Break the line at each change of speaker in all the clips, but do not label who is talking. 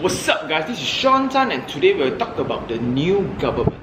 What's up guys, this is Sean Tan and today we'll talk about the new government.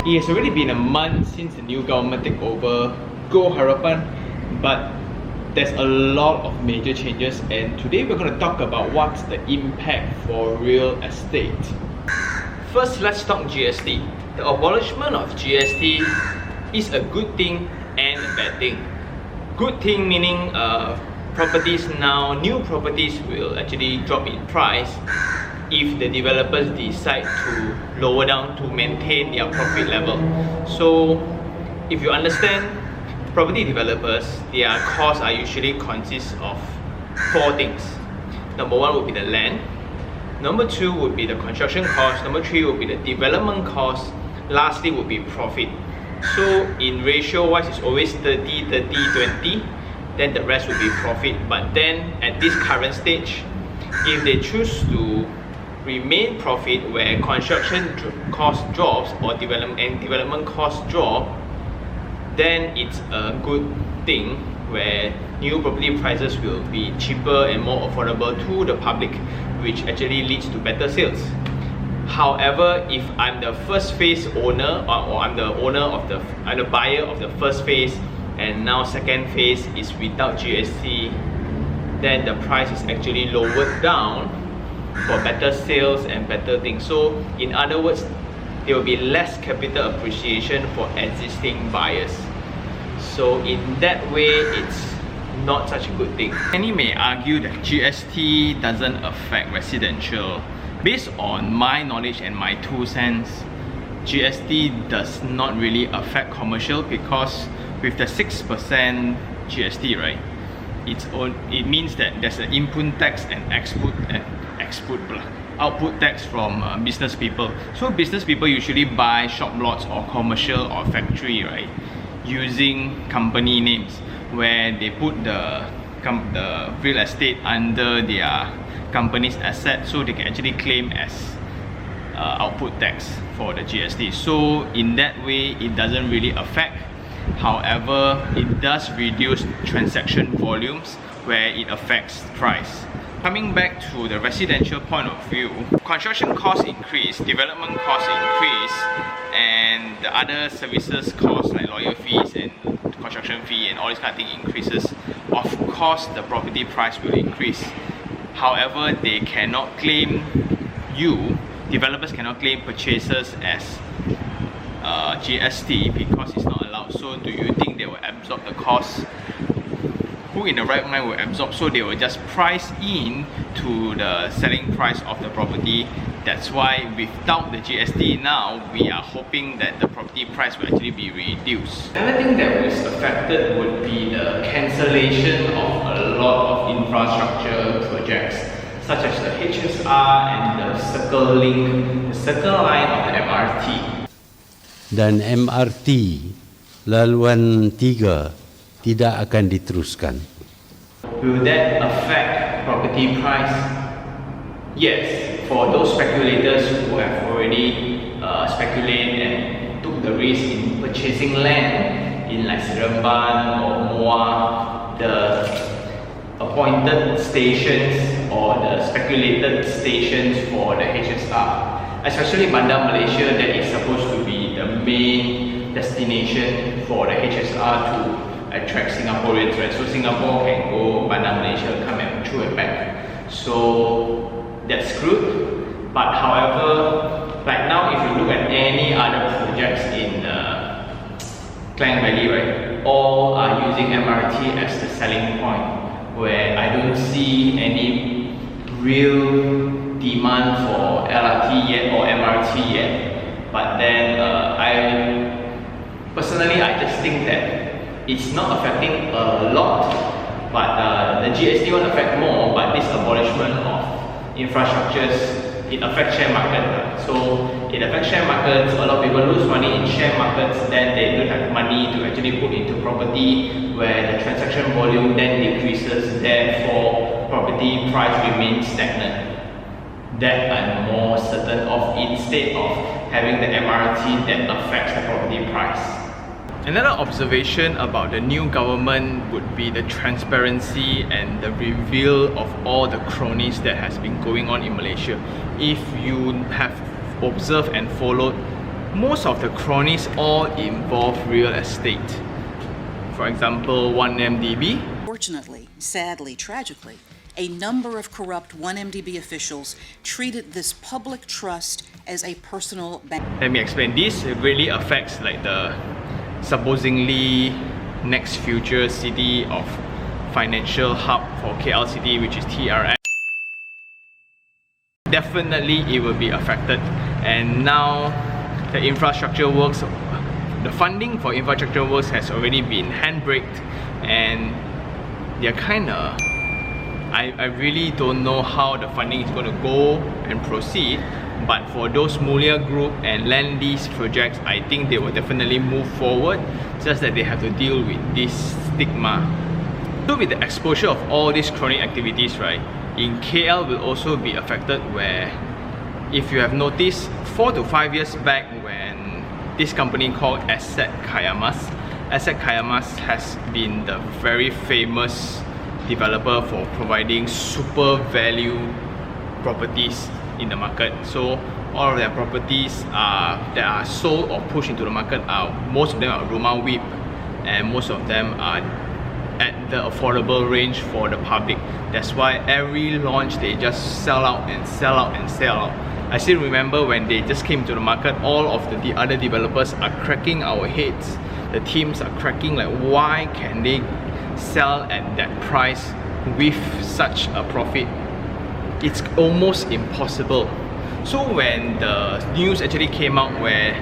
It has already been a month since the new government took over Pakatan Harapan, but there's a lot of major changes and today we're going to talk about what's the impact for real estate. First, let's talk GST. The abolishment of GST is a good thing and a bad thing. Good thing meaning properties now, new properties will actually drop in price if the developers decide to lower down to maintain their profit level. So if you understand, property developers, their costs are usually consist of four things. Number one would be the land. Number two would be the construction cost. Number three would be the development cost. Lastly would be profit. So in ratio wise, it's always 30, 30, 20. Then the rest would be profit. But then at this current stage, if they choose to remain profit where construction cost drops or development cost drop, then it's a good thing where new property prices will be cheaper and more affordable to the public, which actually leads to better sales. However, if I'm the first phase owner or I'm the buyer of the first phase and now second phase is without GST, then the price is actually lowered down for better sales and better things. So in other words, there will be less capital appreciation for existing buyers. So in that way, it's not such a good thing. Many may argue that GST doesn't affect residential. Based on my knowledge and my 2 cents, GST does not really affect commercial because with the 6% GST, right, it means that there's an input tax and output tax from business people. So business people usually buy shop lots or commercial or factory, right, using company names where they put the real estate under their company's asset, so they can actually claim as output tax for the GST. So in that way, it doesn't really affect. However, it does reduce transaction volumes where it affects price. Coming back to the residential point of view, construction costs increase, development costs increase, and the other services costs like lawyer fees and construction fee and all this kind of thing increases. Of course, the property price will increase. However, they cannot claim developers cannot claim purchasers as GST because it's not allowed. So do you think they will absorb the cost? Who in the right mind will absorb? So they will just price in to the selling price of the property. That's why without the GST now, we are hoping that the property price will actually be reduced. Another thing that was affected would be the cancellation of a lot of infrastructure projects such as the HSR and the circle line of the MRT.
Dan MRT laluan 3 tidak akan diteruskan.
Will that affect property price? Yes, for those speculators who have already speculated and took the risk in purchasing land in like Seremban or Moa, the appointed stations or the speculated stations for the HSR, especially Bandar Malaysia, that is supposed to be the main destination for the HSR to attract Singaporeans, right? So Singapore can go Bandar Malaysia, come and throw it back. So that's screwed. But however, right now if you look at any other projects in Klang Valley, right, all are using MRT as the selling point, where I don't see any real demand for LRT yet or MRT yet. But then I just think that it's not affecting a lot, but the GST won't affect more. But this abolishment of infrastructures, it affects share market. So it affects share markets. A lot of people lose money in share markets. Then they don't have money to actually put into property, where the transaction volume then decreases. Therefore, property price remains stagnant. that I'm more certain of, instead of having the MRT that affects the property price. Another observation about the new government would be the transparency and the reveal of all the cronies that has been going on in Malaysia. If you have observed and followed, most of the cronies all involve real estate. For example, 1MDB.
Fortunately, sadly, tragically, a number of corrupt 1MDB officials treated this public trust as a personal bank.
Let me explain. This greatly affects like the supposedly next future city of financial hub for KL City, which is TRX. Definitely it will be affected, and now the infrastructure works, the funding for infrastructure works has already been handbraked, and they're kinda, I really don't know how the funding is going to go and proceed, but for those Mulia Group and land lease projects, I think they will definitely move forward, just that they have to deal with this stigma. So with the exposure of all these chronic activities, right, in KL will also be affected, where if you have noticed 4 to 5 years back when this company called Asset Kayamas has been the very famous developer for providing super value properties in the market. So all of their properties that are sold or pushed into the market most of them are Rumah WIP, and most of them are at the affordable range for the public. That's why every launch they just sell out and sell out and sell out. I still remember when they just came to the market, all of the other developers are cracking our heads. The teams are cracking, like, why can they sell at that price with such a profit? It's almost impossible. So when the news actually came out where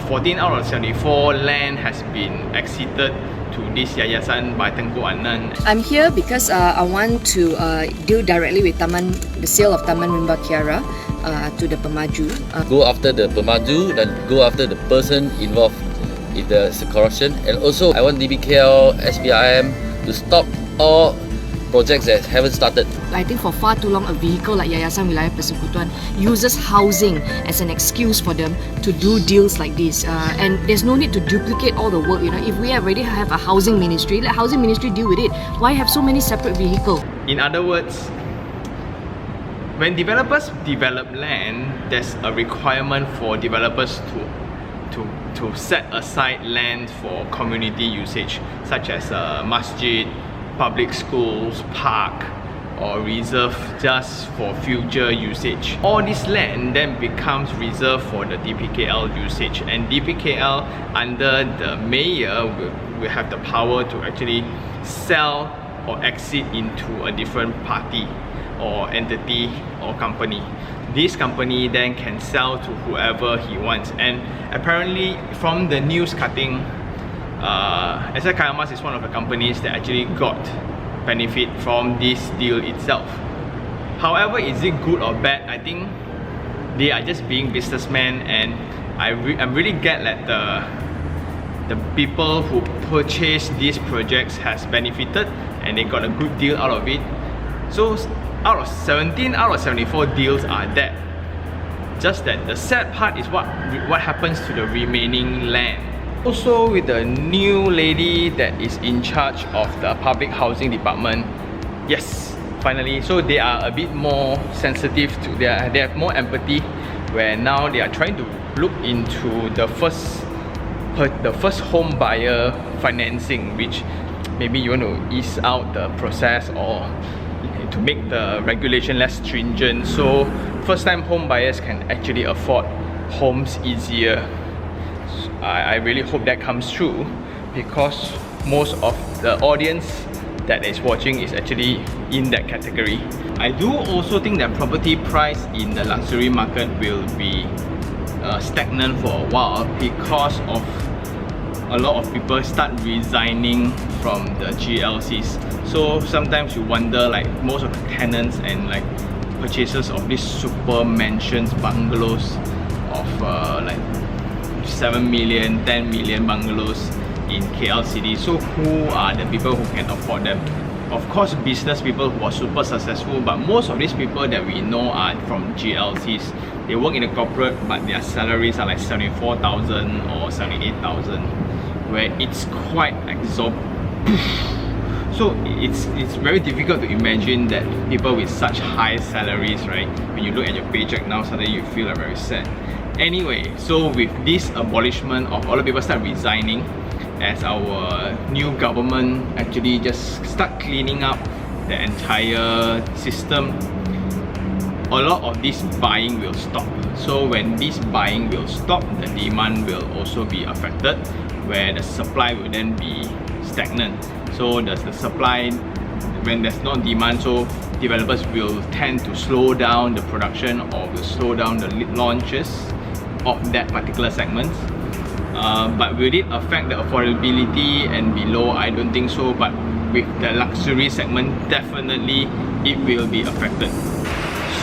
14 out of 74 land has been exited to this yayasan by Tengku Anand.
I'm here because I want to deal directly with the sale of Taman Rimba Kiara to the Pemaju.
Go after the Pemaju and go after the person involved in the corruption. And also I want DBKL, SBIM to stop all projects that haven't started.
I think for far too long a vehicle like Yayasan Wilayah Persekutuan uses housing as an excuse for them to do deals like this, and there's no need to duplicate all the work. You know, if we already have a housing ministry, let housing ministry deal with it. Why have so many separate vehicles?
In other words, when developers develop land, there's a requirement for developers to set aside land for community usage, such as masjid, public schools, park, or reserve just for future usage. All this land then becomes reserved for the DPKL usage, and DPKL under the mayor will have the power to actually sell or exit into a different party or entity or company. This company then can sell to whoever he wants, and apparently from the news cutting, Asset Kayamas is one of the companies that actually got benefit from this deal itself. However, is it good or bad? I think they are just being businessmen, and I'm really glad that the people who purchased these projects has benefited and they got a good deal out of it. So out of 17 out of 74 deals are dead. Just that the sad part is what happens to the remaining land. Also, with the new lady that is in charge of the public housing department, yes, finally, so they are a bit more sensitive to, they have more empathy, where now they are trying to look into the first home buyer financing, which maybe you want to ease out the process or to make the regulation less stringent, so first time home buyers can actually afford homes easier. I really hope that comes true, because most of the audience that is watching is actually in that category. I do also think that property price in the luxury market will be stagnant for a while, because of a lot of people start resigning from the GLCs. So sometimes you wonder, like, most of the tenants and like purchasers of these super mansions, bungalows of like 7 million, 10 million bungalows in KL City. So who are the people who can afford them? of course, business people who are super successful, but most of these people that we know are from GLCs. They work in a corporate, but their salaries are like 74,000 or 78,000, where it's quite exorbitant. So it's very difficult to imagine that people with such high salaries, right? When you look at your paycheck now, suddenly you feel like very sad. Anyway, so with this abolishment of all the people start resigning, as our new government actually just start cleaning up the entire system, a lot of this buying will stop. So when this buying will stop, the demand will also be affected, where the supply will then be stagnant. So does the supply, when there's no demand, so developers will tend to slow down the production or will slow down the launches of that particular segment. But will it affect the affordability and below? I don't think so, but with the luxury segment, definitely it will be affected.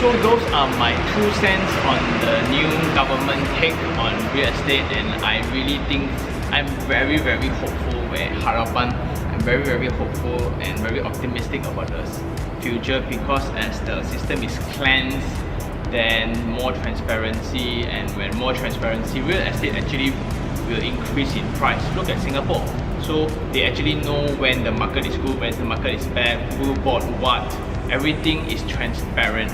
So those are my 2 cents on the new government take on real estate, and I really think I'm very hopeful where Harapan. I'm very hopeful and very optimistic about the future, because as the system is cleansed, then more transparency, and when more transparency, real estate actually will increase in price. Look at Singapore. So they actually know when the market is good, when the market is bad, who bought what. Everything is transparent.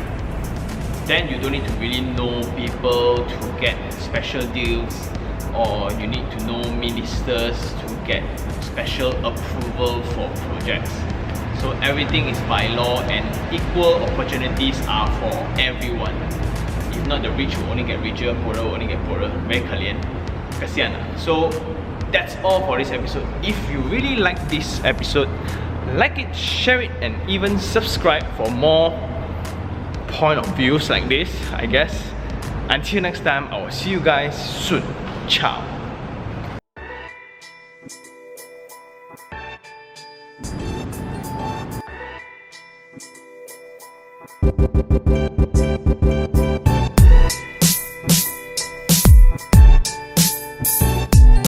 Then you don't need to really know people to get special deals, or you need to know ministers to get special approval for projects. So everything is by law, and equal opportunities are for everyone. If not, the rich will only get richer, poorer will only get poorer. Very 可怜. Kasihan. So that's all for this episode. If you really like this episode, like it, share it, and even subscribe for more point of views like this, I guess. Until next time, I will see you guys soon. Ciao.